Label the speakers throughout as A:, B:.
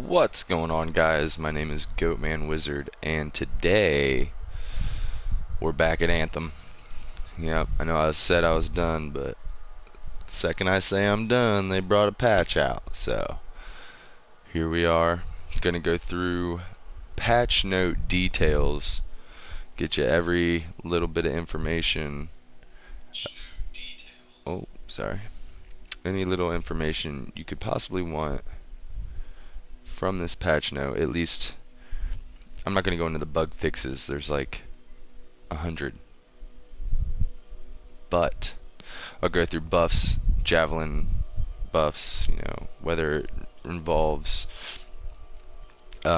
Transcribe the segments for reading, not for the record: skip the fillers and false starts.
A: What's going on, guys? My name is GoatManWizard, and today we're back at Anthem. Yep, I know I said I was done, but the second I say I'm done, they brought a patch out. So here we are, gonna go through patch note details, get you every little bit of information. Oh, sorry. Any little information you could possibly want from this patch note. At least I'm not going to go into the bug fixes. There's like 100. But I'll go through buffs, javelin buffs, whether it involves see,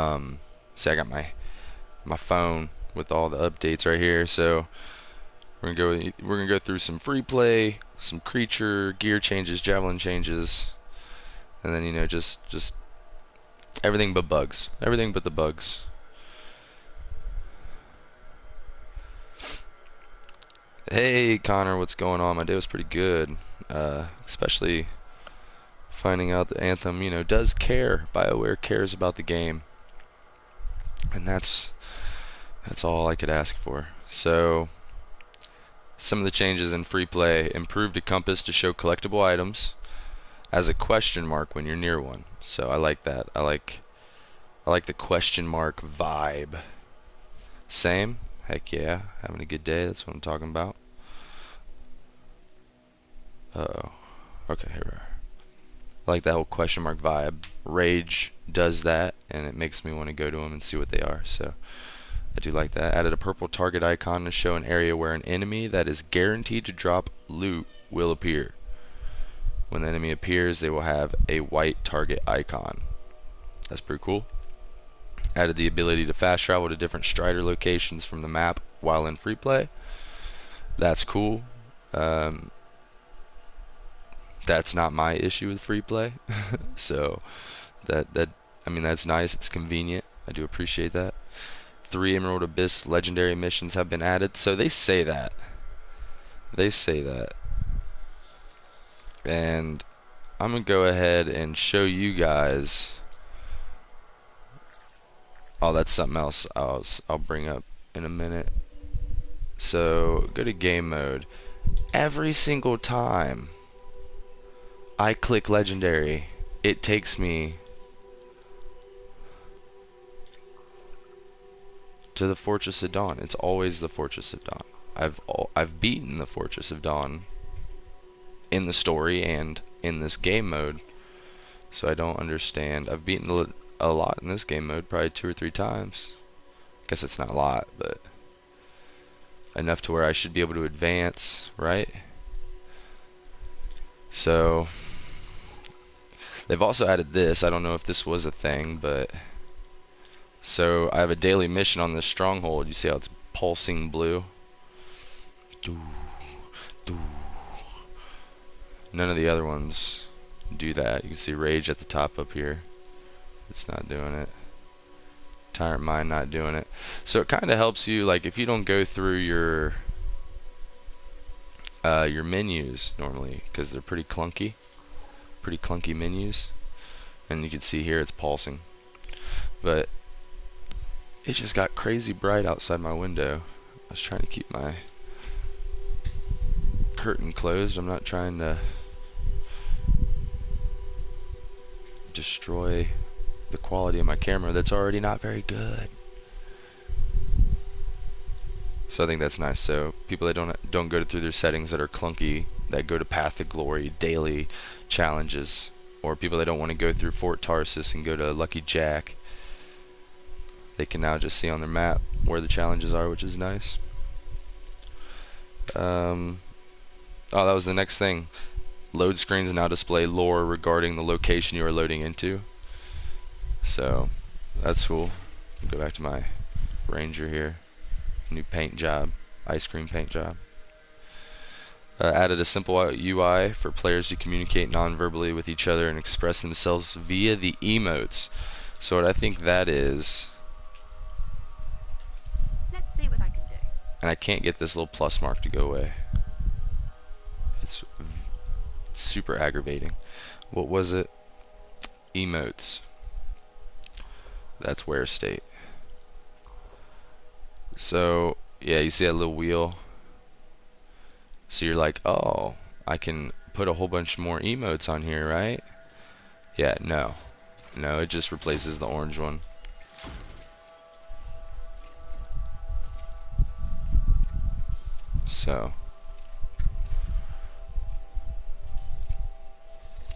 A: I got my phone with all the updates right here. So we're gonna go through some free play, some creature gear changes, javelin changes, and then just everything but bugs. Everything but the bugs. Hey Connor, what's going on? My day was pretty good. Especially finding out that Anthem, does care. BioWare cares about the game. And that's all I could ask for. So some of the changes in free play: improved a compass to show collectible items as a question mark when you're near one. So I like that. I like the question mark vibe. Same? Heck yeah. Having a good day, that's what I'm talking about. Uh-oh. Okay, here we are. I like that whole question mark vibe. Rage does that, and it makes me want to go to them and see what they are. So I do like that. Added a purple target icon to show an area where an enemy that is guaranteed to drop loot will appear. When the enemy appears, they will have a white target icon. That's pretty cool. Added the ability to fast travel to different Strider locations from the map while in free play. That's cool. That's not my issue with free play. So that's nice. It's convenient. I do appreciate that. 3 Emerald Abyss legendary missions have been added. So they say that. And I'm gonna go ahead and show you guys. Oh, that's something else I'll bring up in a minute. So go to game mode. Every single time I click legendary, it takes me to the Fortress of Dawn. It's always the Fortress of Dawn. I've beaten the Fortress of Dawn in the story and in this game mode, so I don't understand. I've beaten a lot in this game mode, probably 2 or 3 times. Guess it's not a lot, but enough to where I should be able to advance, right? So they've also added this. I don't know if this was a thing, but so I have a daily mission on this stronghold. You see how it's pulsing blue? None of the other ones do that. You can see Rage at the top up here. It's not doing it. Tyrant Mind not doing it. So it kind of helps you, like, if you don't go through your menus normally, because they're pretty clunky menus. And you can see here it's pulsing. But it just got crazy bright outside my window. I was trying to keep my curtain closed. I'm not trying to destroy the quality of my camera that's already not very good. So I think that's nice. So people that don't go through their settings that are clunky, that go to Path to Glory, daily challenges, or people that don't want to go through Fort Tarsis and go to Lucky Jack, they can now just see on their map where the challenges are, which is nice. Oh, that was the next thing. Load screens now display lore regarding the location you are loading into. So that's cool. Go back to my Ranger here. New paint job, ice cream paint job. Added a simple UI for players to communicate non-verbally with each other and express themselves via the emotes. So what I think that is,
B: Let's see what I can do.
A: and I can't get this little plus mark to go away. It's super aggravating. What was it? Emotes. That's wear state. So yeah, you see that little wheel? So you're like, oh, I can put a whole bunch more emotes on here, right? Yeah, no. No, it just replaces the orange one. So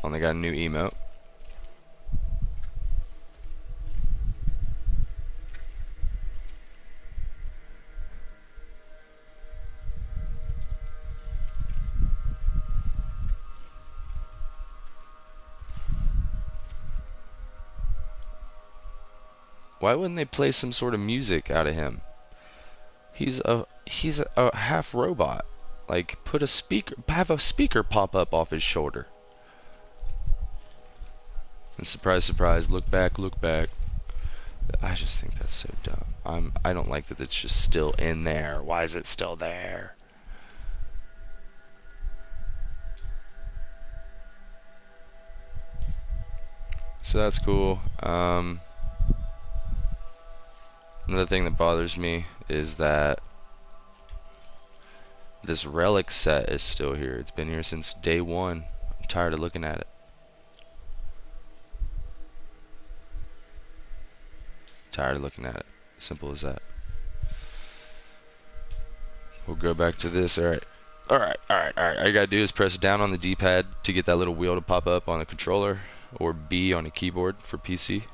A: only got a new emote. Why wouldn't they play some sort of music out of him? He's a half robot. Like, have a speaker pop up off his shoulder. And surprise, surprise, look back, look back. I just think that's so dumb. I don't like that it's just still in there. Why is it still there? So that's cool. Another thing that bothers me is that this relic set is still here. It's been here since day one. I'm tired of looking at it. Tired of looking at it. Simple as that. We'll go back to this. Alright. Alright. All you gotta do is press down on the D-pad to get that little wheel to pop up on the controller, or B on a keyboard for PC.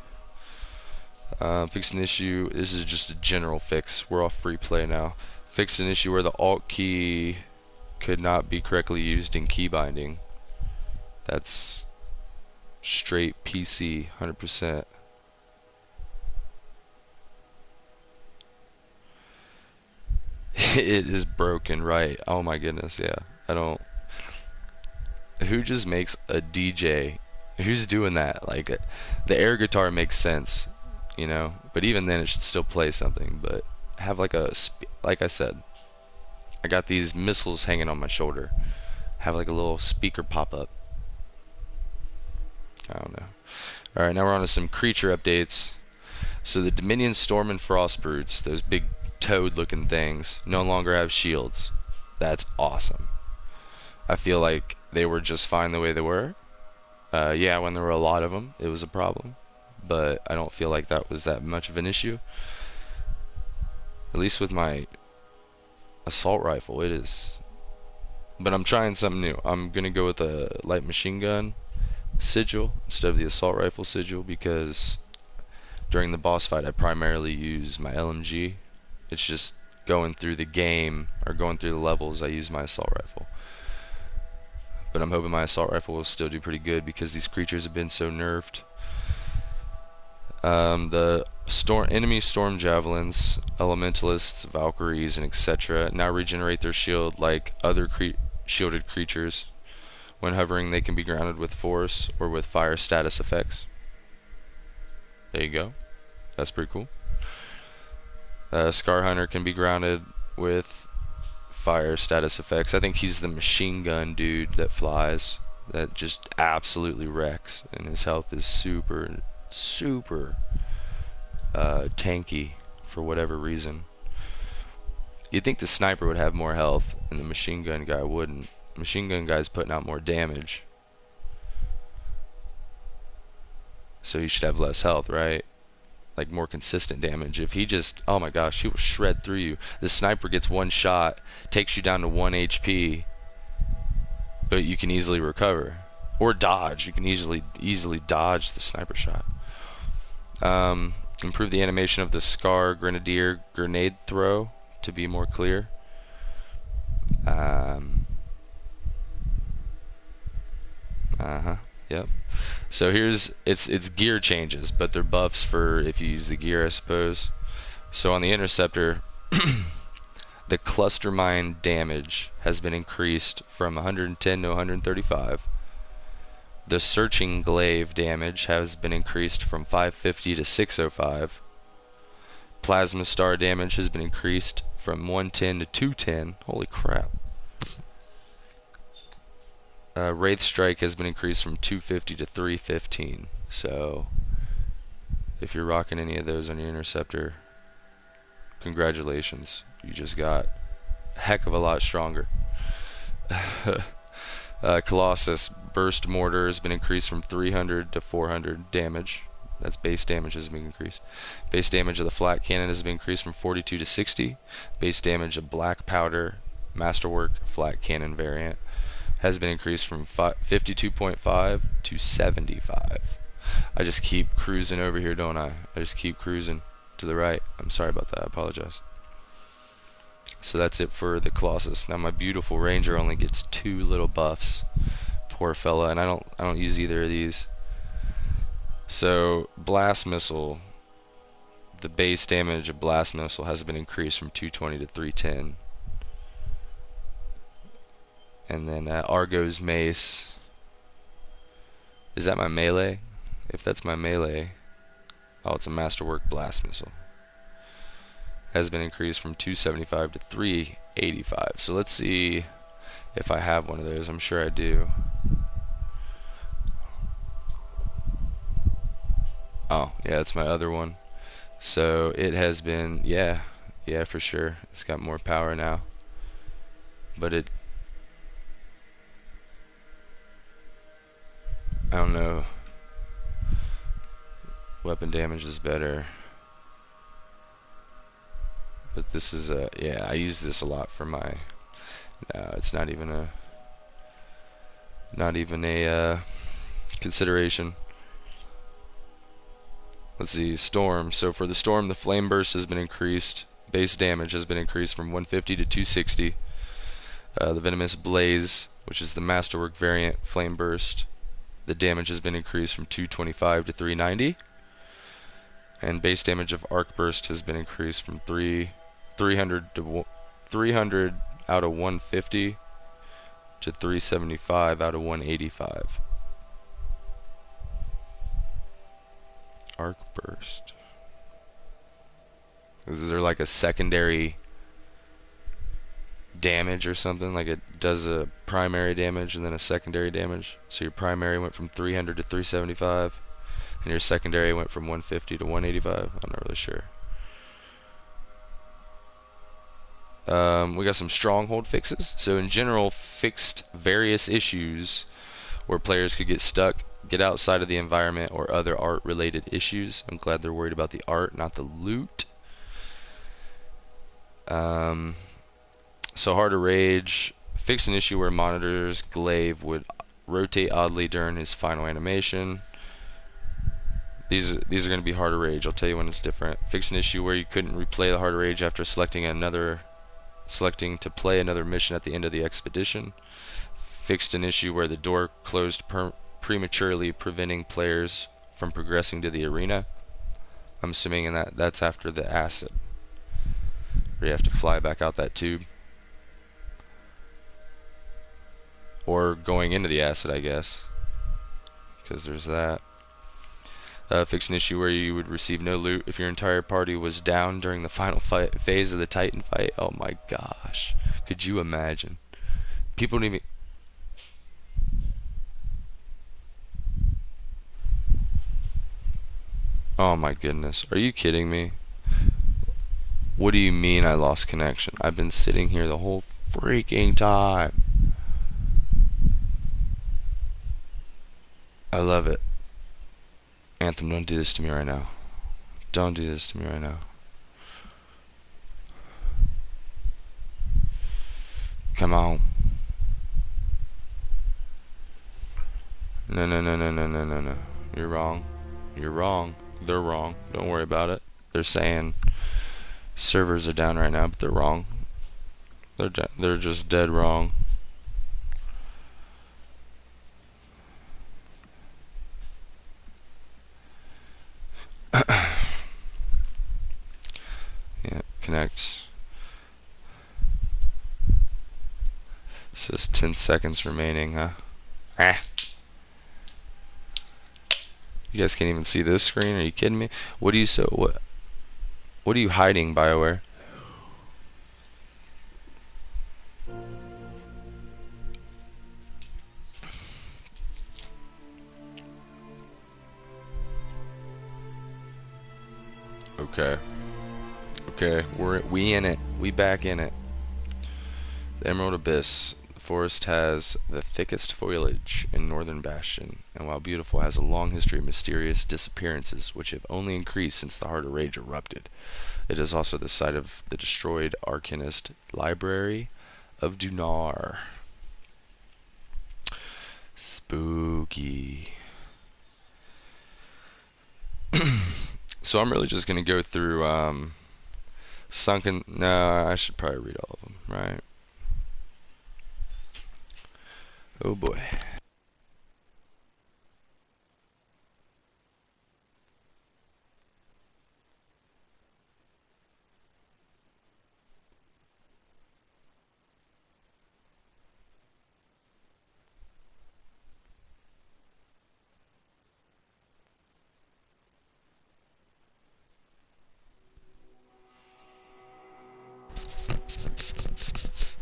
A: Fix an issue. This is just a general fix. We're off free play now. Fix an issue where the Alt key could not be correctly used in key binding. That's straight PC, 100%. It is broken, right? Oh my goodness, yeah. I don't. Who just makes a DJ? Who's doing that? Like, the air guitar makes sense, you know, but even then it should still play something. But have like like I said, I got these missiles hanging on my shoulder. Have like a little speaker pop up. I don't know. Alright, now we're on to some creature updates. So the Dominion Storm and Frost Brutes, those big toad looking things, no longer have shields. That's awesome. I feel like they were just fine the way they were. Yeah, when there were a lot of them, it was a problem. But I don't feel like that was that much of an issue. At least with my assault rifle, it is. But I'm trying something new. I'm going to go with a light machine gun sigil instead of the assault rifle sigil, because during the boss fight I primarily use my LMG. It's just going through the game or going through the levels I use my assault rifle. But I'm hoping my assault rifle will still do pretty good because these creatures have been so nerfed. The enemy storm javelins, elementalists, valkyries, and etc. now regenerate their shield like other shielded creatures. When hovering, they can be grounded with force or with fire status effects. There you go. That's pretty cool. Scar Hunter can be grounded with fire status effects. I think he's the machine gun dude that flies, that just absolutely wrecks, and his health is super tanky for whatever reason. You'd think the sniper would have more health and the machine gun guy wouldn't. Machine gun guy's putting out more damage, so he should have less health, right? Like more consistent damage. If he just, oh my gosh, he will shred through you. The sniper gets one shot, takes you down to 1 HP, but you can easily recover or dodge. You can easily dodge the sniper shot. Improve the animation of the Scar Grenadier grenade throw to be more clear. Yep. So here's it's gear changes, but they're buffs for if you use the gear, I suppose. So on the interceptor, the cluster mine damage has been increased from 110 to 135. The searching glaive damage has been increased from 550 to 605. Plasma star damage has been increased from 110 to 210. Holy crap. Wraith Strike has been increased from 250 to 315. So If you're rocking any of those on your interceptor, congratulations. You just got a heck of a lot stronger. Colossus burst mortar has been increased from 300 to 400 damage. That's base damage has been increased. Base damage of the flat cannon has been increased from 42 to 60. Base damage of black powder masterwork flat cannon variant has been increased from 52.5 to 75. I just keep cruising over here, don't I? I just keep cruising to the right. I'm sorry about that. I apologize. So that's it for the Colossus. Now my beautiful Ranger only gets 2 little buffs. Poor fella, and I don't use either of these. So blast missile, the base damage of blast missile has been increased from 220 to 310. And then Argo's mace. Is that my melee? If that's my melee, oh, it's a masterwork blast missile. Has been increased from 275 to 385. So let's see if I have one of those. I'm sure I do. Oh, yeah, it's my other one. So it has been, yeah, for sure. It's got more power now. But I don't know. Weapon damage is better. But this is yeah, I use this a lot for my, no, it's not even a consideration. Let's see, Storm. So for the Storm, the Flame Burst has been increased. Base damage has been increased from 150 to 260. The Venomous Blaze, which is the Masterwork variant Flame Burst, the damage has been increased from 225 to 390. And base damage of Arc Burst has been increased from 300 to 300 out of 150 to 375 out of 185. Arc Burst. Is there like a secondary damage or something? Like it does a primary damage and then a secondary damage? So your primary went from 300 to 375 and your secondary went from 150 to 185? I'm not really sure. We got some stronghold fixes. So in general, fixed various issues where players could get stuck, get outside of the environment, or other art related issues. I'm glad they're worried about the art, not the loot. So Heart of Rage fixed an issue where Monitor's glaive would rotate oddly during his final animation. These are going to be Heart of Rage. I'll tell you when it's different. Fixed an issue where you couldn't replay the Heart of Rage after selecting to play another mission at the end of the expedition. Fixed an issue where the door closed prematurely, preventing players from progressing to the arena. I'm assuming that's after the acid, where you have to fly back out that tube, or going into the acid, I guess, because there's that. Fix an issue where you would receive no loot if your entire party was down during the final phase of the Titan fight. Oh my gosh, could you imagine? People don't even. Oh my goodness, are you kidding me? What do you mean I lost connection? I've been sitting here the whole freaking time. I love it. Anthem, don't do this to me right now. Don't do this to me right now. Come on. No, no, no, no, no, no, no, no. You're wrong. You're wrong. They're wrong. Don't worry about it. They're saying servers are down right now, but they're wrong. They're just dead wrong. Yeah, connect. It says 10 seconds remaining, huh? Ah. You guys can't even see this screen? Are you kidding me? What are you hiding, BioWare? Okay. Okay, we in it. We back in it. The Emerald Abyss. The forest has the thickest foliage in Northern Bastion, and while beautiful, has a long history of mysterious disappearances, which have only increased since the Heart of Rage erupted. It is also the site of the destroyed Arcanist Library of Dunar. Spooky. So I'm really just gonna go through Sunken. No, I should probably read all of them, right? Oh boy.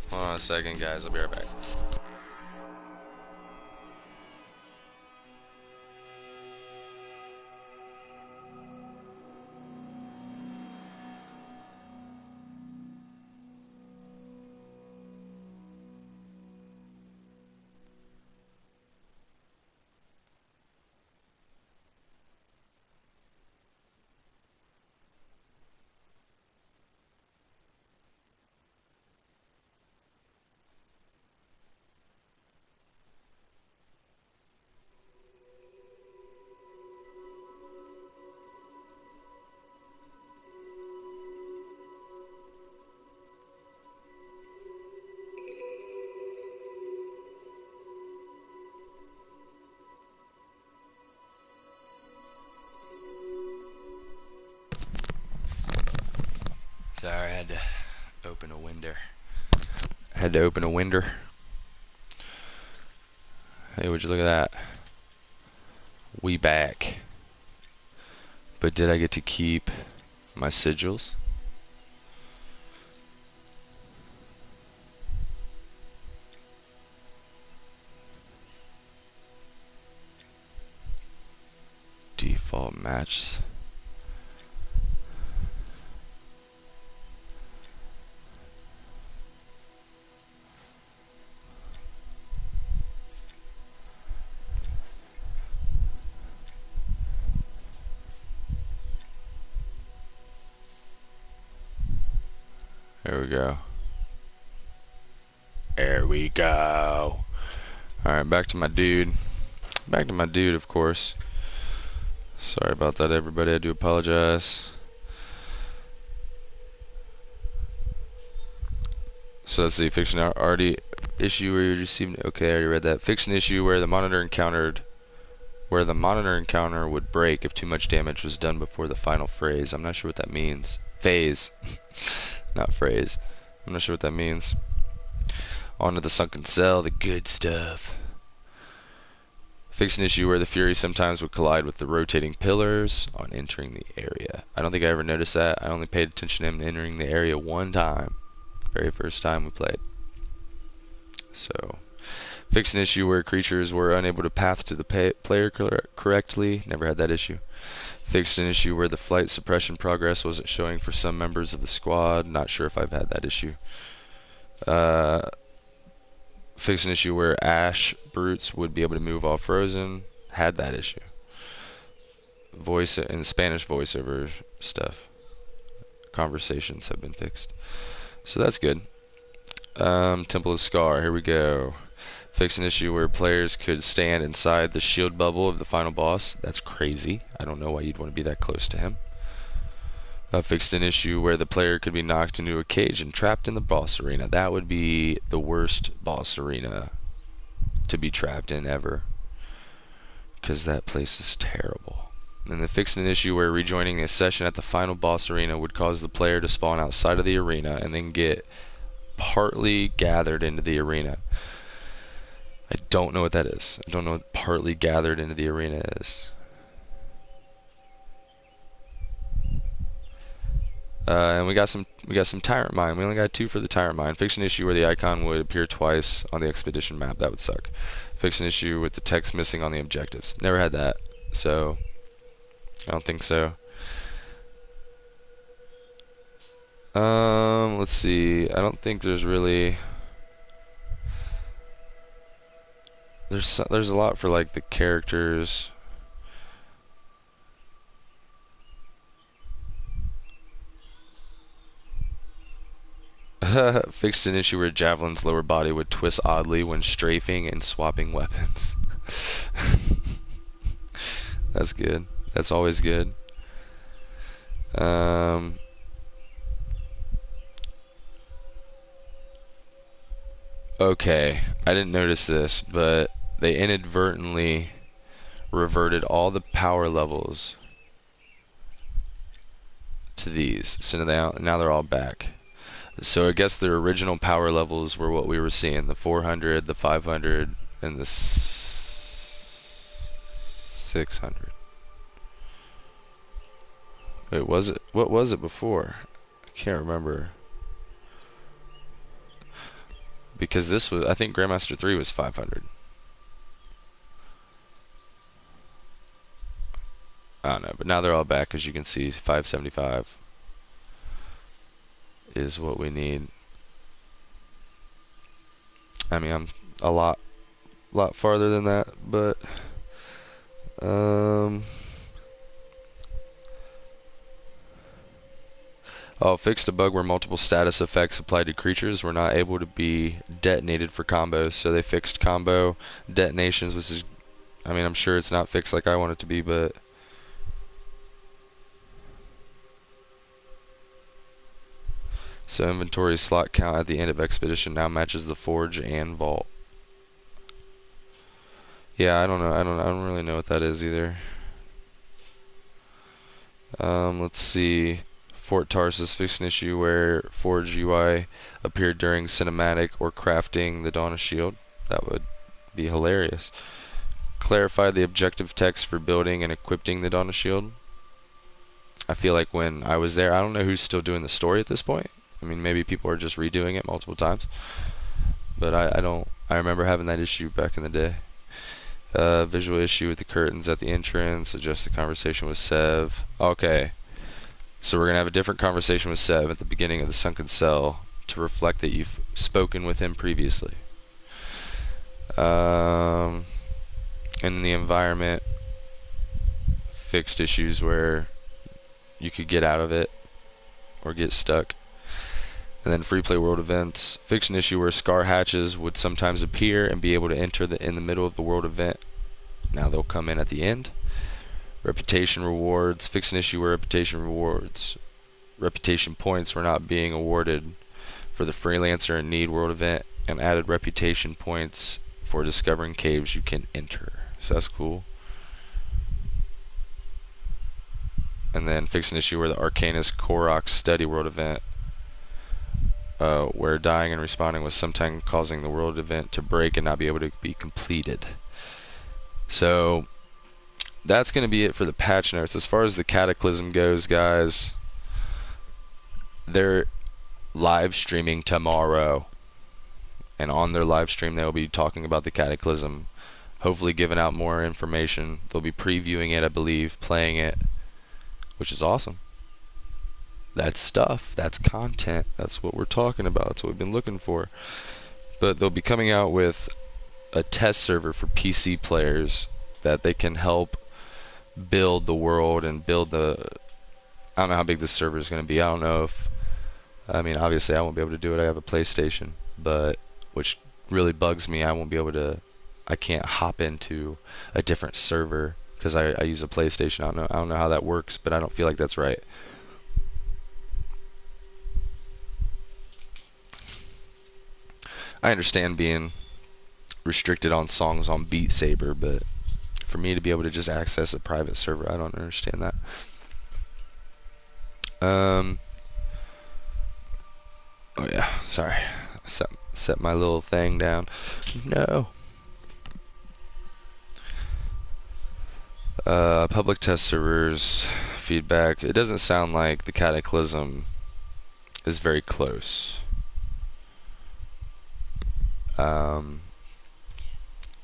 A: Hold on a second, guys. I'll be right back. Sorry, I had to open a window. Hey, would you look at that? We back. But did I get to keep my sigils? Default match. There we go. There we go. Alright, back to my dude. Back to my dude, of course. Sorry about that, everybody. I do apologize. So let's see. Fiction already issue where you received. Okay, I already read that. Fiction issue where the monitor encounter would break if too much damage was done before the final phrase. I'm not sure what that means. Phase. Not phrase. I'm not sure what that means. On to the sunken cell, the good stuff. Fix an issue where the Fury sometimes would collide with the rotating pillars on entering the area. I don't think I ever noticed that. I only paid attention to him entering the area one time. Very first time we played. So, fix an issue where creatures were unable to path to the player correctly. Never had that issue. Fixed an issue where the flight suppression progress wasn't showing for some members of the squad. Not sure if I've had that issue. Fixed an issue where Ash brutes would be able to move while frozen. Had that issue. Voice and Spanish voiceover stuff. Conversations have been fixed. So that's good. Temple of Scar. Here we go. Fix an issue where players could stand inside the shield bubble of the final boss. That's crazy. I don't know why you'd want to be that close to him. Fixed an issue where the player could be knocked into a cage and trapped in the boss arena. That would be the worst boss arena to be trapped in ever, because that place is terrible. And then fixed an issue where rejoining a session at the final boss arena would cause the player to spawn outside of the arena and then get partly gathered into the arena. I don't know what that is. I don't know what partly gathered into the arena is. And we got some Tyrant Mine. We only got 2 for the Tyrant Mine. Fix an issue where the icon would appear twice on the expedition map. That would suck. Fix an issue with the text missing on the objectives. Never had that, so I don't think so. Let's see. I don't think there's really there's a lot for like the characters. Fixed an issue where Javelin's lower body would twist oddly when strafing and swapping weapons. That's good. That's always good. Okay, I didn't notice this, but they inadvertently reverted all the power levels to these. So now they're all back. So I guess the original power levels were what we were seeing, the 400, the 500, and the 600. Wait, what was it before? I can't remember. Because this was, I think Grandmaster 3 was 500. I don't know, but now they're all back, as you can see. 575 is what we need. I mean, I'm a lot farther than that, but oh, fixed a bug where multiple status effects applied to creatures were not able to be detonated for combos. So they fixed combo detonations, which is, I mean, I'm sure it's not fixed like I want it to be, but so inventory slot count at the end of Expedition now matches the Forge and Vault. Yeah, I don't know. I don't really know what that is either. Let's see. Fort Tarsus fixed an issue where Forge UI appeared during cinematic or crafting the Dawn of Shield. That would be hilarious. Clarify the objective text for building and equipping the Dawn of Shield. I feel like when I was there, I don't know who's still doing the story at this point. I mean, maybe people are just redoing it multiple times. But I remember having that issue back in the day. Visual issue with the curtains at the entrance. Adjust the conversation with Sev. Okay. So we're going to have a different conversation with Sev at the beginning of the Sunken Cell to reflect that you've spoken with him previously. And in the environment, fixed issues where you could get out of it or get stuck. And then free play world events, fixed an issue where scar hatches would sometimes appear and be able to enter in the middle of the world event. Now they'll come in at the end. Reputation rewards, fixed an issue where reputation points were not being awarded for the freelancer and need world event, and added reputation points for discovering caves you can enter. So that's cool. And then fixed an issue where the Arcanist Korok study world event, where dying and respawning was sometimes causing the world event to break and not be able to be completed. So that's going to be it for the patch notes. As far as the Cataclysm goes, guys, they're live streaming tomorrow, and on their live stream they will be talking about the Cataclysm, hopefully giving out more information. They'll be previewing it, I believe, playing it, which is awesome. That's stuff. That's content. That's what we're talking about. That's what we've been looking for. But they'll be coming out with a test server for PC players that they can help build the world and build the... I don't know how big this server is going to be. I don't know if... I mean, obviously I won't be able to do it. I have a PlayStation. But, which really bugs me, I won't be able to... I can't hop into a different server because I use a PlayStation. I don't know how that works, but I don't feel like that's right. I understand being restricted on songs on Beat Saber, but for me to be able to just access a private server, I don't understand that. Oh yeah, sorry. I set my little thing down. No. Public test servers feedback. It doesn't sound like the Cataclysm is very close.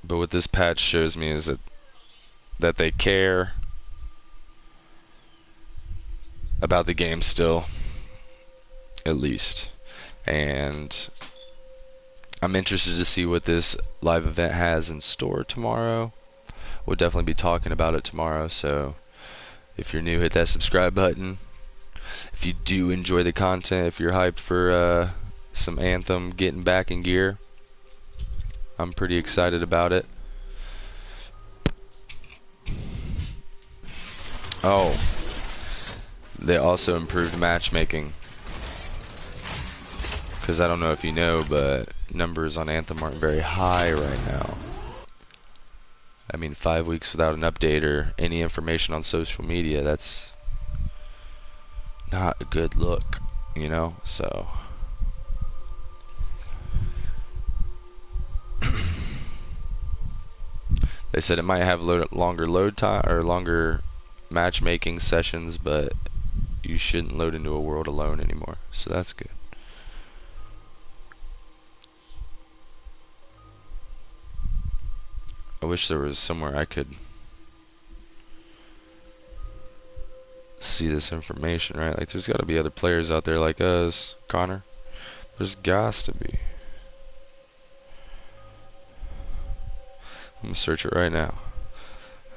A: But what this patch shows me is that they care about the game still, at least. And I'm interested to see what this live event has in store tomorrow. We'll definitely be talking about it tomorrow, so if you're new, hit that subscribe button. If you do enjoy the content, if you're hyped for some Anthem getting back in gear, I'm pretty excited about it. Oh, they also improved matchmaking. Because I don't know if you know, but numbers on Anthem aren't very high right now. I mean, 5 weeks without an update or any information on social media, that's not a good look, you know? So they said it might have longer load time or longer matchmaking sessions, but you shouldn't load into a world alone anymore, so that's good. I wish there was somewhere I could see this information, right? Like, there's got to be other players out there like us, Connor. There's got to be. I'm gonna search it right now.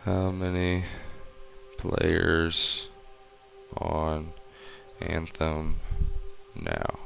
A: How many players on Anthem now?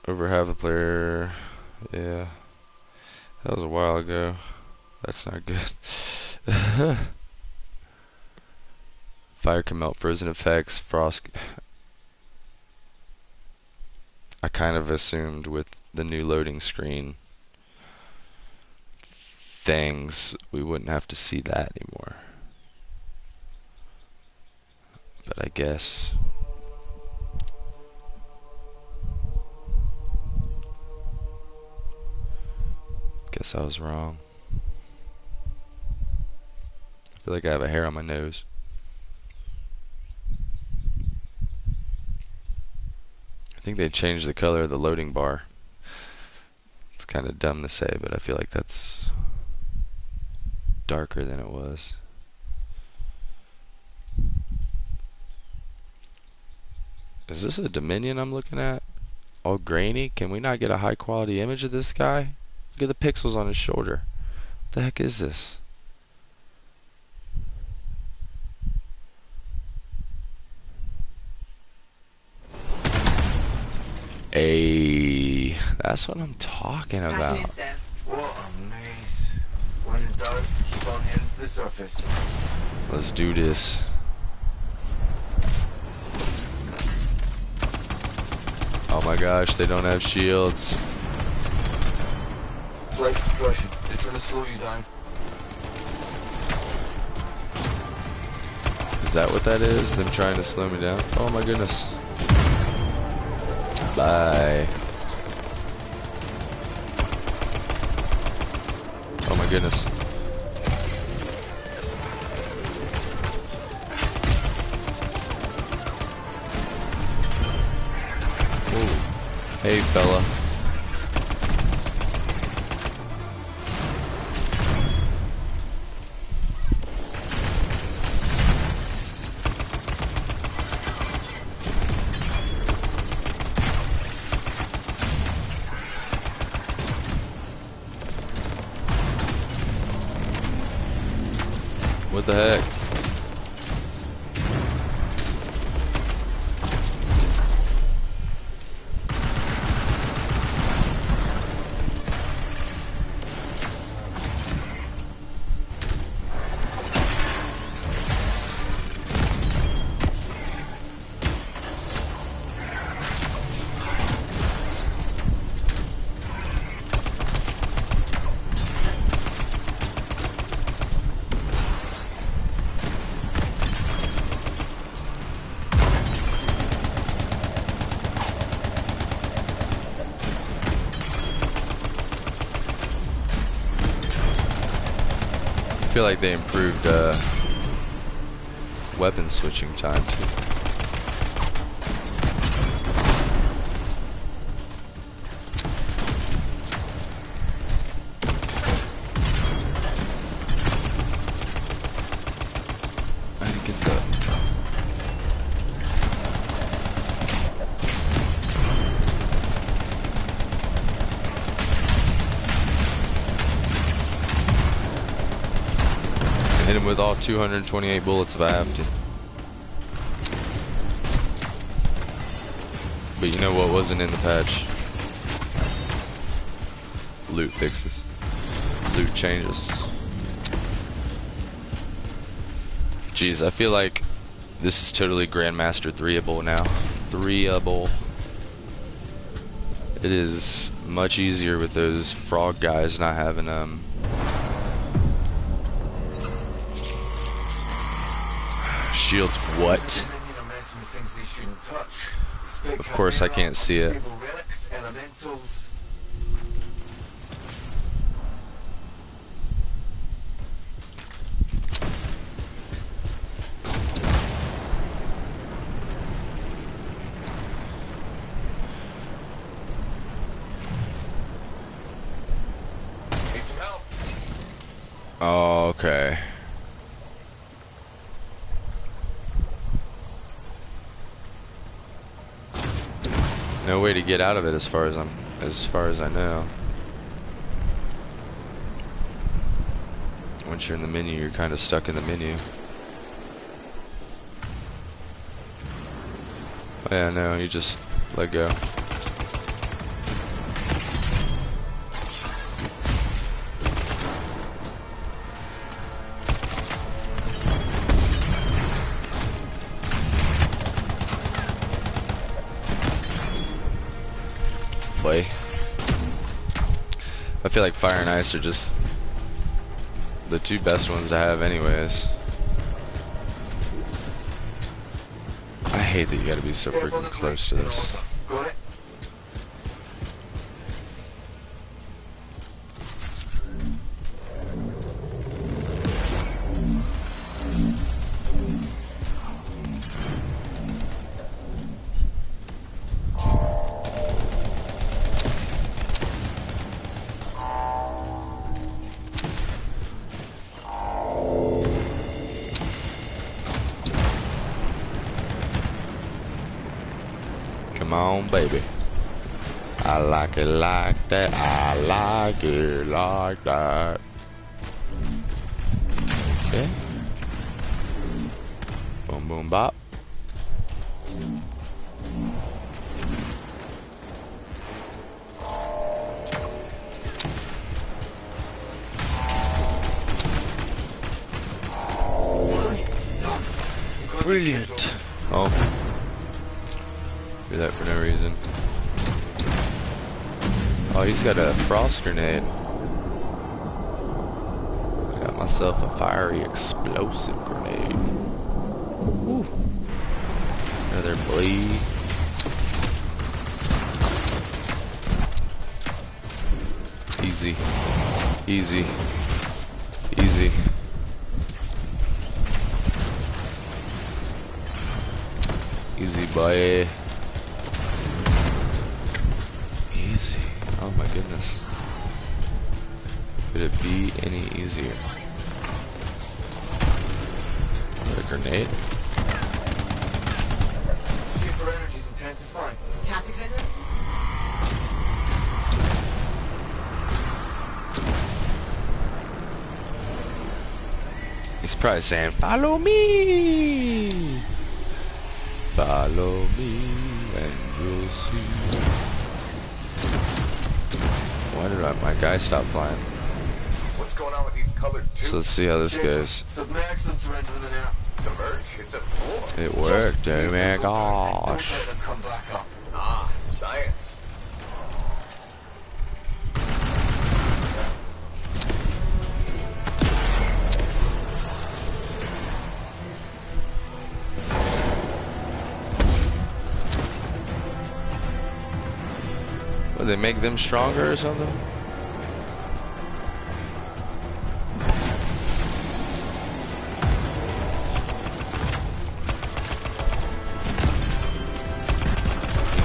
A: Over half the player, yeah. That was a while ago. That's not good. Fire can melt frozen effects, frost. I kind of assumed with the new loading screen things, we wouldn't have to see that anymore. But I guess. Guess I was wrong. I feel like I have a hair on my nose. I think they changed the color of the loading bar. It's kind of dumb to say, but I feel like that's darker than it was. Is this a Dominion I'm looking at? All grainy? Can we not get a high quality image of this guy? Look at the pixels on his shoulder. What the heck is this? That's what I'm talking about.
B: What a maze. When in doubt, keep on heading to the surface.
A: Let's do this. Oh my gosh, they don't have shields.
B: Flight suppression. They're trying to slow you down.
A: Is that what that is? Them trying to slow me down? Oh my goodness. Bye. Oh my goodness. Ooh. Hey fella. What the heck? feel like they improved weapon switching time too. I didn't get that. Hit him with all 228 bullets if I have to. But you know what wasn't in the patch? Loot fixes. Loot changes. Jeez, I feel like this is totally Grandmaster 3-able now. 3-able. It is much easier with those frog guys not having shields. What? Of course I can't see it. Oh, okay. No way to get out of it as far as I know. Once you're in the menu, you're kind of stuck in the menu. Oh, yeah, no, you just let go. I feel like fire and ice are just the two best ones to have anyways. I hate that you gotta be so freaking close to this. Come on, baby. I like it like that. I like it like that. Okay. Boom, boom, bop. Brilliant. Oh. Do that for no reason. Oh, he's got a frost grenade. Got myself a fiery explosive grenade. Woo. Another bleed. Easy. Easy. Easy. Easy, boy. Easy. Oh my goodness. Could it be any easier? A grenade?
B: Super energy's intensifying. Catechism?
A: He's probably saying, "Follow me! Follow me and you'll see." Why did my guy stop flying?
B: What's going on with these colored tubes?
A: So let's see how this goes.
B: Submerge them to enter them in air. Submerge? It's a floor.
A: It worked, oh my gosh.
B: Don't let them come back up. Ah, science.
A: Will they make them stronger or something?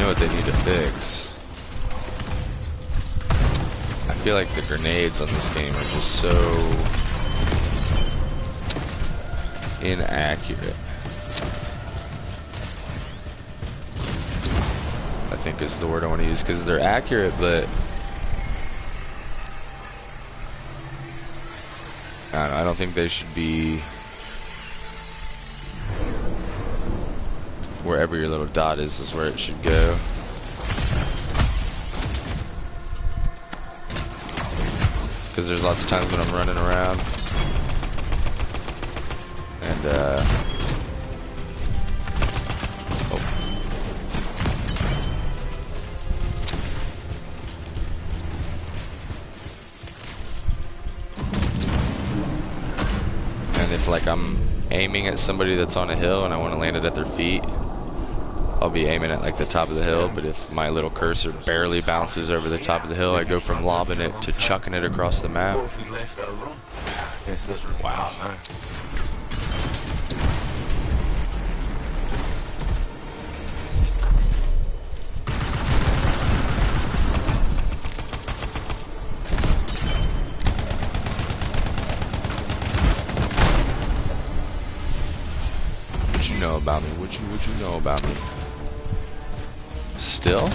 A: know what they need to fix. I feel like the grenades on this game are just so inaccurate. I think is the word I want to use, because they're accurate, but I don't think they should be wherever your little dot is where it should go. Because there's lots of times when I'm running around and and if like I'm aiming at somebody that's on a hill and I want to land it at their feet, I'll be aiming at like the top of the hill, but if my little cursor barely bounces over the top of the hill, I go from lobbing it to chucking it across the map. Wow. What you know about me? What you know about me? Still?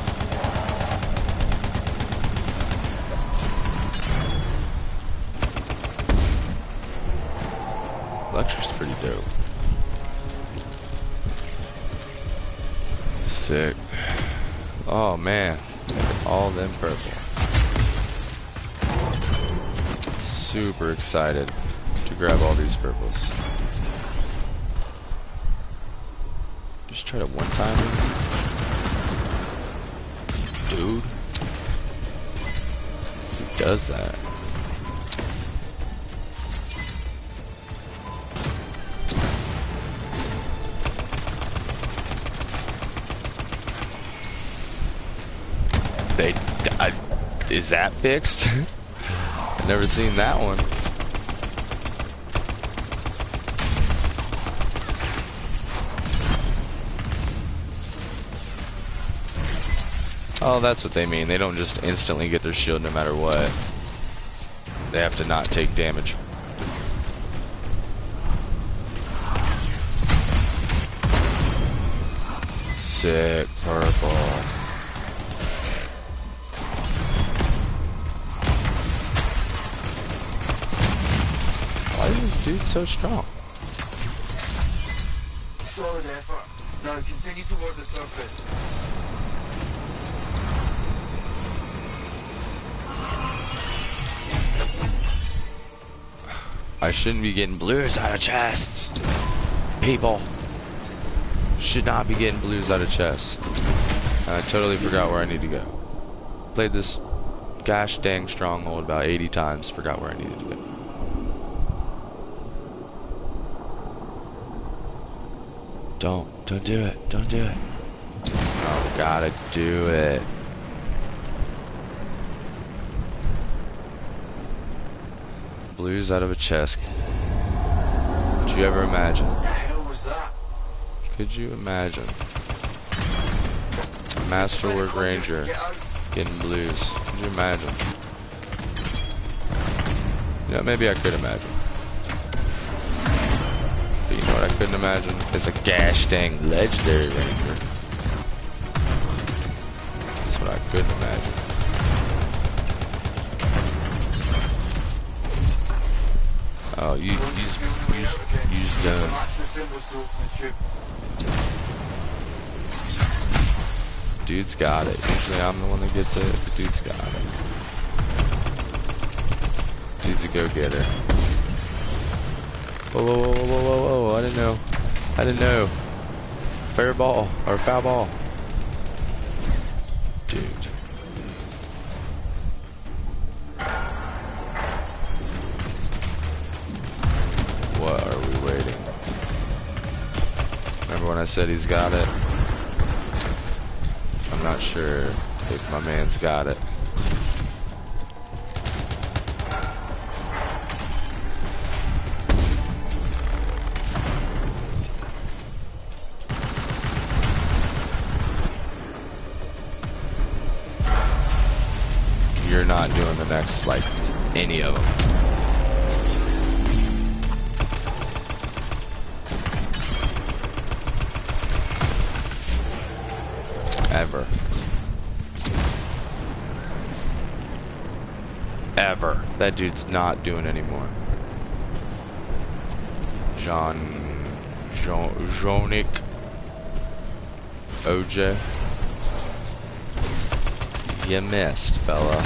A: Lecture's pretty dope. Sick. Oh man, all them purple. Super excited to grab all these purples. Just try to one-time me. Dude, who does that? Is that fixed? I've never seen that one. Oh, that's what they mean. They don't just instantly get their shield no matter what. They have to not take damage. Sick purple. Why is this dude so strong?
B: Solid effort. Now continue toward the surface.
A: I shouldn't be getting blues out of chests. People should not be getting blues out of chests. I totally forgot where I need to go. Played this gosh dang stronghold about 80 times, forgot where I needed to go. Don't do it. Don't do it. Oh, gotta do it. Blues out of a chest. Could you ever imagine?
B: What the hell was that?
A: Could you imagine? Masterwork Ranger getting blues. Could you imagine? Yeah, maybe I could imagine. But you know what I couldn't imagine? It's a gosh dang legendary ranger. That's what I couldn't imagine. Oh, you just done. Dude's got it. Usually I'm the one that gets it, but dude's got it. Dude's a go-getter. Whoa, whoa, whoa, whoa, whoa, whoa, I didn't know. I didn't know. Fair ball, or foul ball. Dude. What are we waiting? Remember when I said he's got it? I'm not sure if my man's got it. you're not doing the next, like, any of them. Ever. Ever. That dude's not doing anymore. Jonic. OJ. You missed, fella.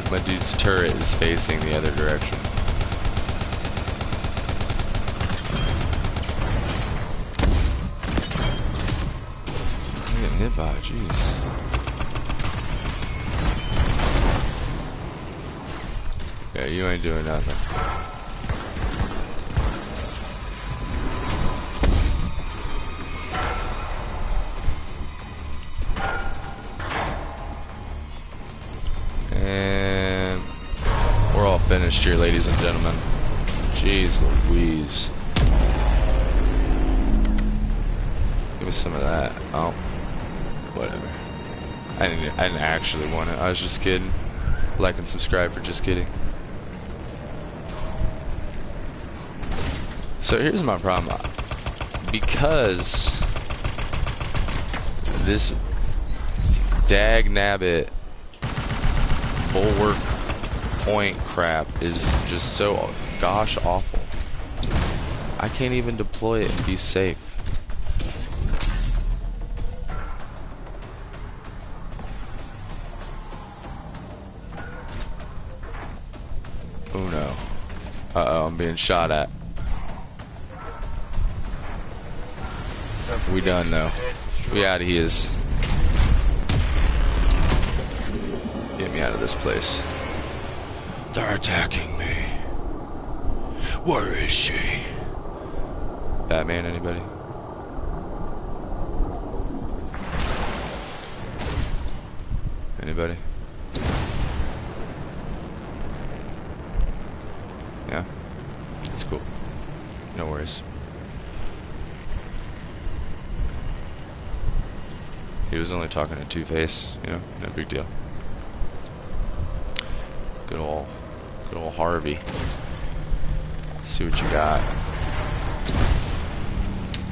A: My dude's turret is facing the other direction. I'm getting hit by, jeez. Yeah, you ain't doing nothing. And we're all finished here, ladies and gentlemen. Jeez Louise. Give me some of that. Oh, whatever. I didn't actually want it. I was just kidding. Like and subscribe for just kidding. So here's my problem. Because this dag nabbit bulwark point crap is just so gosh awful. I can't even deploy it and be safe. Oh no. Uh-oh, I'm being shot at. We done though. We out of here. Get me out of this place. They're attacking me. Where is she? Batman, anybody? Anybody? Yeah? It's cool. No worries. He was only talking to Two-Face, you know, no big deal. Good old Harvey. See what you got.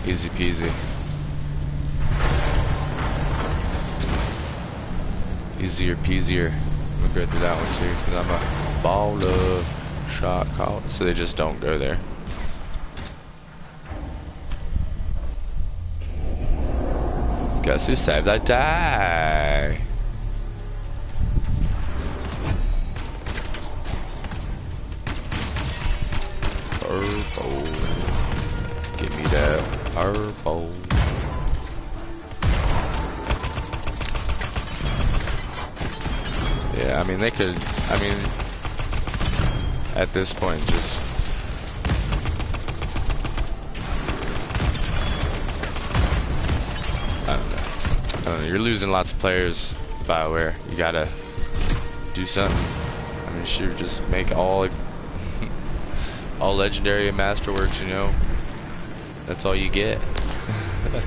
A: Easy peasy. Easier peasier. I'm gonna go through that one too, because I'm a baller. Shot call. So they just don't go there. Guess who saved that day? Purple. Give me that purple. Yeah, I mean they could. I mean, at this point, just. I don't know, you're losing lots of players, BioWare. You gotta do something. I mean, shoot, just make all legendary and masterworks, you know? That's all you get. Boy.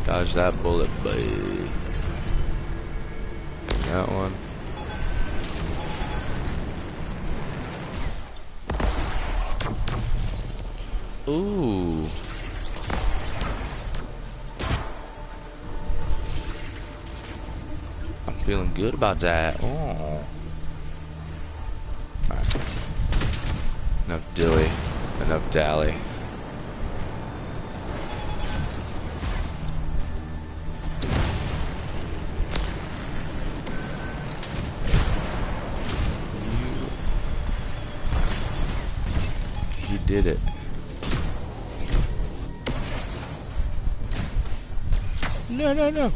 A: Dodge that bullet, buddy. That one. Ooh. I'm feeling good about that. Oh. Right. Enough dilly. Enough dally. He did it. No, no, no.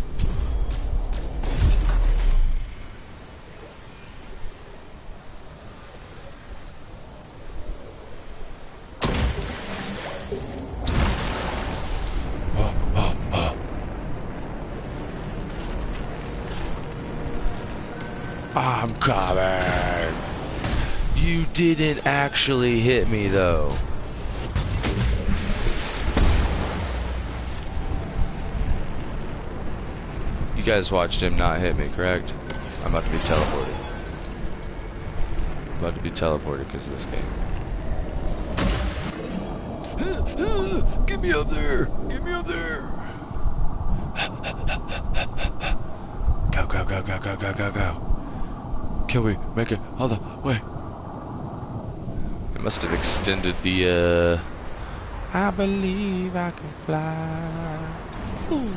A: I'm coming. You didn't actually hit me though. guys watched him not hit me, correct? I'm about to be teleported. I'm about to be teleported because of this game. Get me up there! Get me up there! Go, go, go, go, go, go, go, go. Can we make it all the way? It must have extended the, I believe I can fly. Ooh.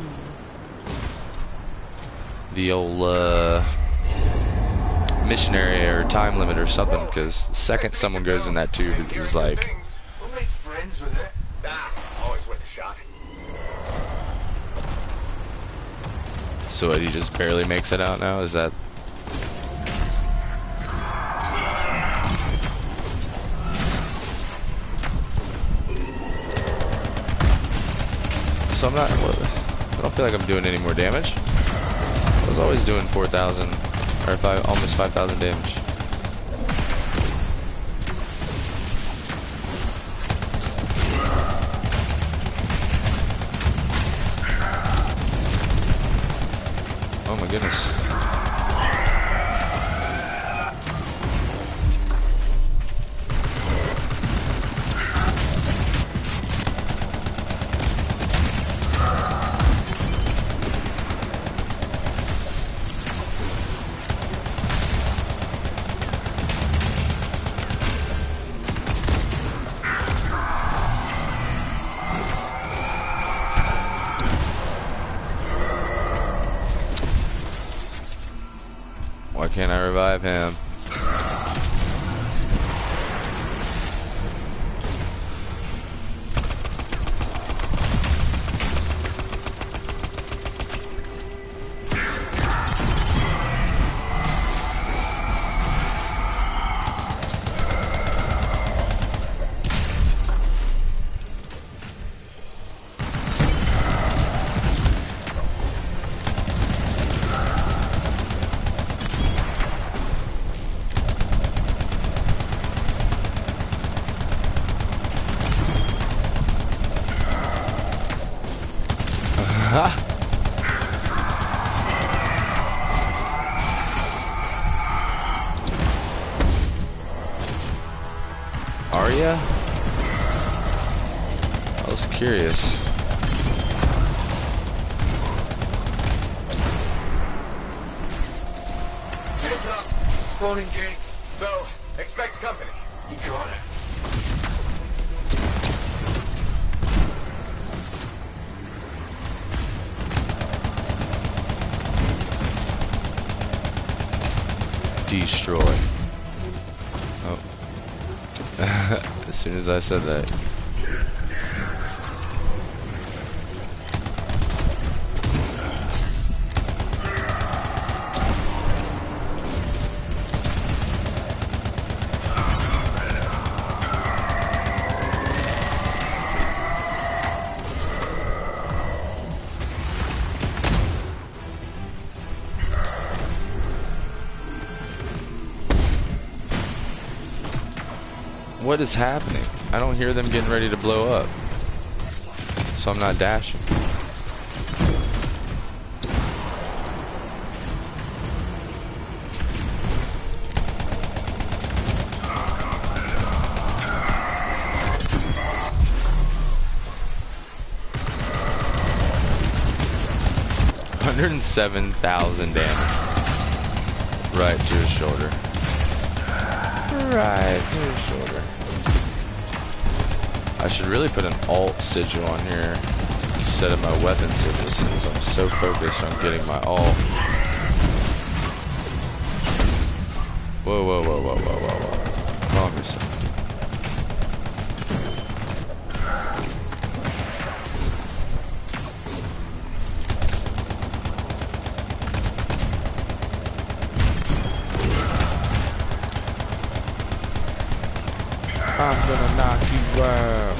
A: The old, missionary or time limit or something, because the second someone goes in that tube, it was like...
B: We'll make friends with it. Always worth a shot.
A: So what, he just barely makes it out now? Is that... So I'm not... I don't feel like I'm doing any more damage. I was always doing 4,000, or almost 5,000 damage. Oh my goodness. Why can't I revive him? Are ya? I was curious.
B: Heads up. Spawning gates. So, expect company. You got it.
A: Destroy. Oh. As soon as I said that. What is happening? I don't hear them getting ready to blow up. So I'm not dashing. $107,000 damage. Right to his shoulder. Right to his shoulder. I should really put an alt sigil on here instead of my weapon sigil, since I'm so focused on getting my alt. Whoa, whoa, whoa, whoa, whoa, whoa, whoa. Calm yourself. I'm gonna knock you out.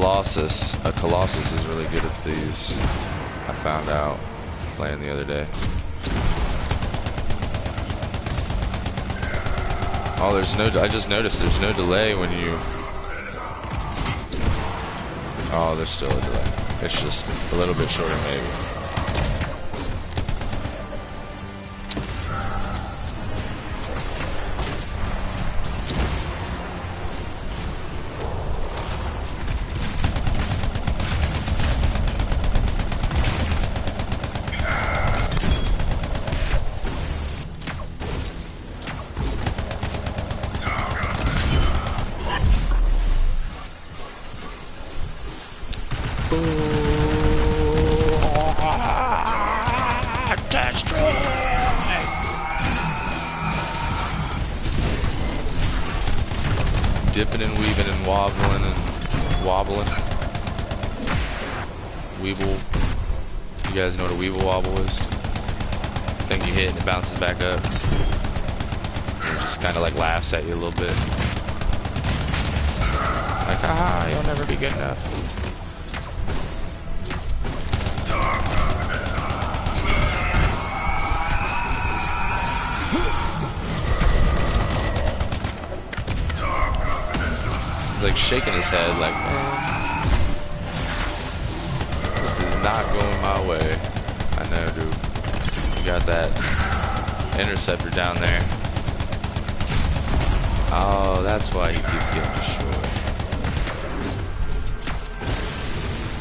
A: Colossus is really good at these. I found out playing the other day. Oh, I just noticed there's no delay when you... Oh, there's still a delay. It's just a little bit shorter maybe. Dipping and weaving and wobbling and wobbling. Weeble. You guys know what a weeble wobble is? Thing you hit and it bounces back up. And it just kind of like laughs at you a little bit. Like, haha, you'll never be good enough. He's like shaking his head like, man, this is not going my way. I know, dude. You got that interceptor down there. Oh, that's why he keeps getting destroyed.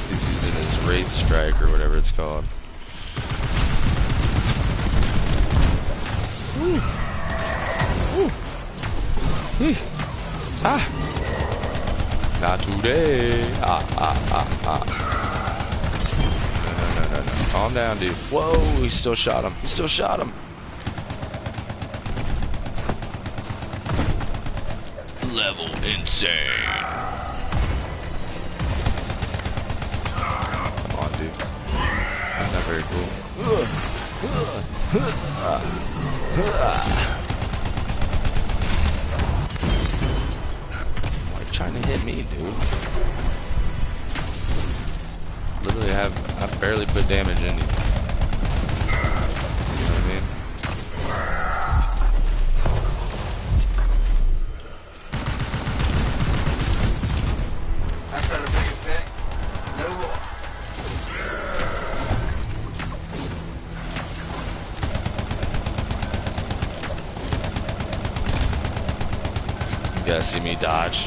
A: He's using his Wraith Strike or whatever it's called. Woo. Woo. Ah! Not today. No. Calm down, dude. Whoa, he still shot him. He still shot him. Level insane. Come on, dude. That's not very cool. Trying to hit me, dude. Literally I barely put damage in you. You know what I mean?
B: That's not a big effect. No more.
A: You guys see me dodge?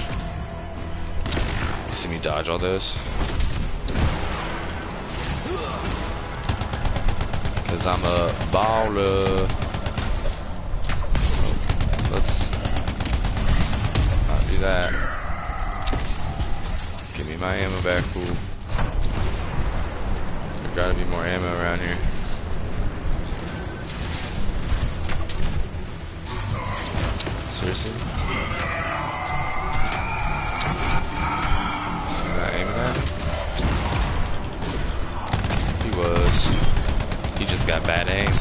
A: See me dodge all those? Cause I'm a baller. Let's not do that. Give me my ammo back, fool. There gotta be more ammo around here. Seriously? He just got bad aim.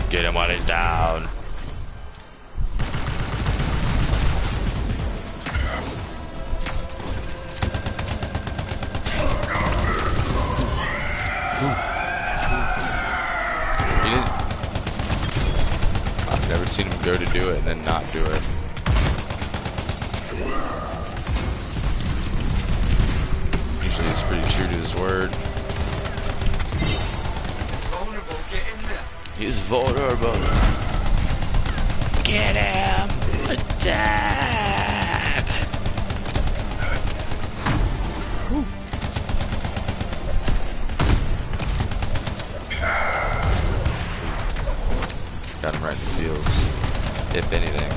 A: Get him while he's down. He didn't. I've never seen him go to do it and then not do it. He's pretty true to his word.
B: Vulnerable, get in there.
A: He's vulnerable. Get him! Attack! Whew. Got him right in the feels, if anything.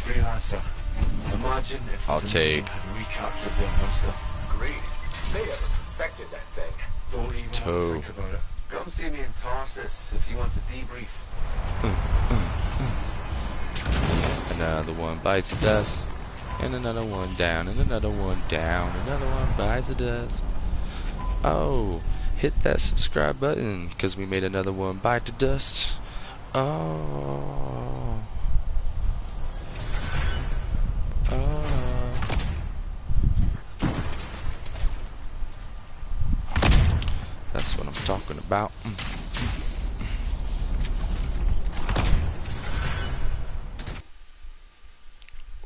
B: Freelancer. Imagine if
A: I'll take
B: had recaptured their monster.
C: Agreed. They have perfected that thing.
B: Don't even
A: Toe.
B: think about it. Come see me in Tarsus if you want to debrief.
A: Another one bites the dust, and another one down, and another one down, another one bites the dust. Oh, hit that subscribe button because we made another one bite the dust. Oh. That's what I'm talking about.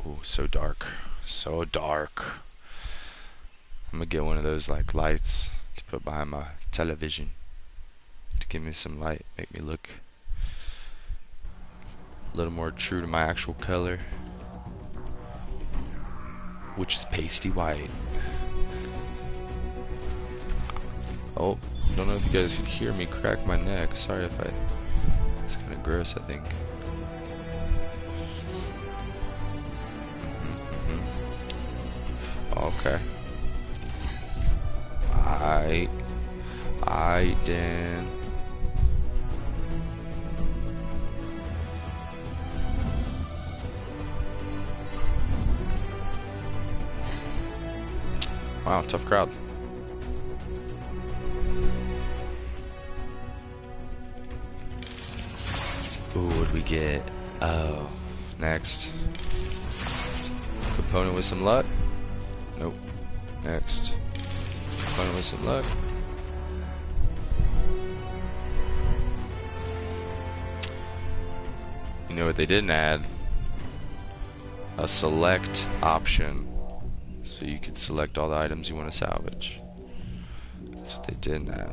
A: Oh, so dark. So dark. I'm gonna get one of those like lights to put behind my television to give me some light, make me look a little more true to my actual color, which is pasty white. Oh, don't know if you guys can hear me crack my neck. Sorry if it's kind of gross, I think. Okay. I then. Wow, tough crowd. Ooh, what'd we get? Oh, next. Component with some luck? Nope. Next. Component with some luck. You know what they didn't add? A select option. So you could select all the items you want to salvage. That's what they didn't add.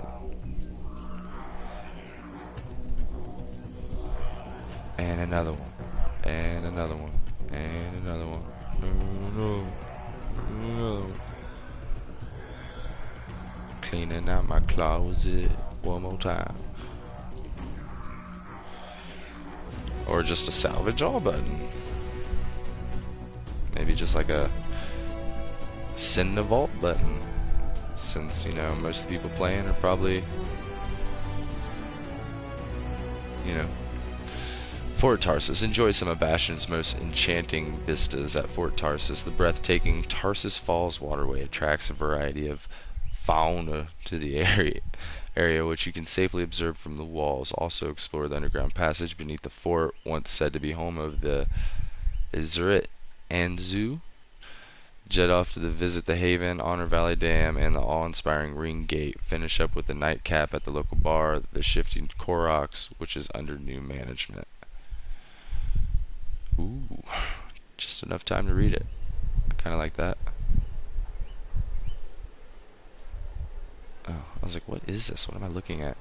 A: And another one. And another one. And another one. No. Another one. Cleaning out my closet one more time. Or just a salvage all button. Maybe just like a send the vault button. Since, you know, most of the people playing are probably, you know, Fort Tarsus. Enjoy some of Bastion's most enchanting vistas at Fort Tarsus. The breathtaking Tarsus Falls waterway attracts a variety of fauna to the area which you can safely observe from the walls. Also explore the underground passage beneath the fort, once said to be home of the Izrit Anzu. Jet off to visit the Haven, Honor Valley Dam, and the awe-inspiring Ring Gate. Finish up with the nightcap at the local bar, the Shifting Koroks, which is under new management. Ooh, just enough time to read it. I kind of like that. Oh, I was like, what is this? What am I looking at?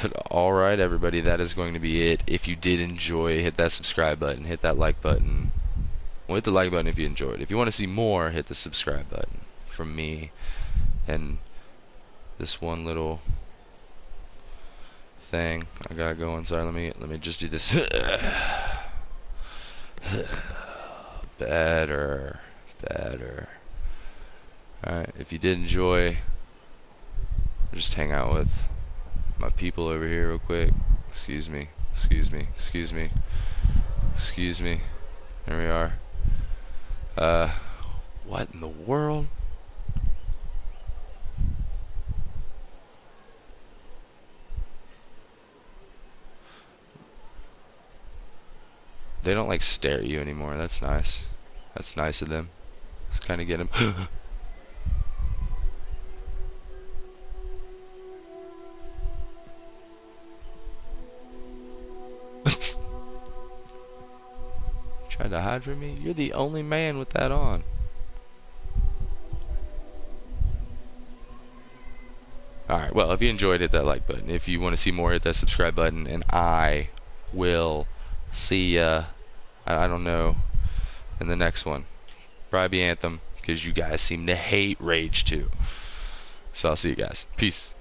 A: But alright, everybody, that is going to be it. If you did enjoy, hit that subscribe button, hit that like button. Well, hit the like button if you enjoyed. If you want to see more, hit the subscribe button from me and this one little thing I got going. Sorry, let me just do this. Better. Alright, if you did enjoy, just hang out with my people over here real quick. Excuse me. There we are. What in the world? They don't like stare at you anymore. That's nice. That's nice of them. Let's kind of get them. Trying to hide from me? You're the only man with that on. Alright, well, if you enjoyed, hit that like button. If you want to see more, hit that subscribe button. And I will see ya, I don't know, in the next one. Probably Anthem, because you guys seem to hate Rage 2. So I'll see you guys. Peace.